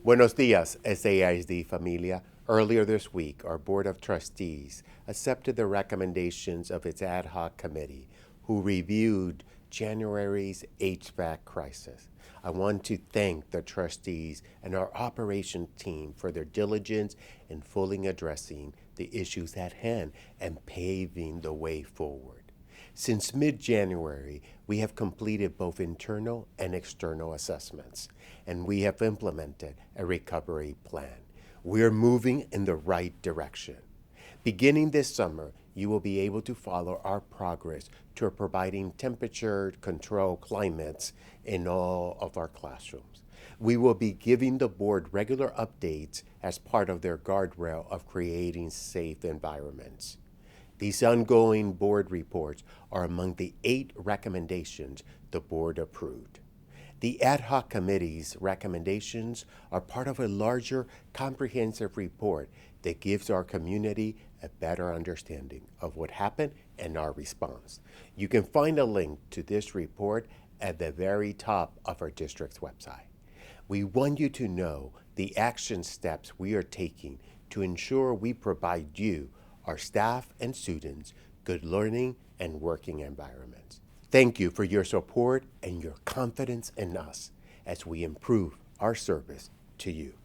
Buenos dias, SAISD familia. Earlier this week, our Board of Trustees accepted the recommendations of its ad hoc committee, who reviewed January's HVAC crisis. I want to thank the trustees and our operations team for their diligence in fully addressing the issues at hand and paving the way forward. Since mid-January, we have completed both internal and external assessments, and we have implemented a recovery plan. We are moving in the right direction. Beginning this summer, you will be able to follow our progress toward providing temperature control climates in all of our classrooms. We will be giving the board regular updates as part of their guardrail of creating safe environments. These ongoing board reports are among the 8 recommendations the board approved. The ad hoc committee's recommendations are part of a larger, comprehensive report that gives our community a better understanding of what happened and our response. You can find a link to this report at the very top of our district's website. We want you to know the action steps we are taking to ensure we provide you, our staff and students, good learning and working environments. Thank you for your support and your confidence in us as we improve our service to you.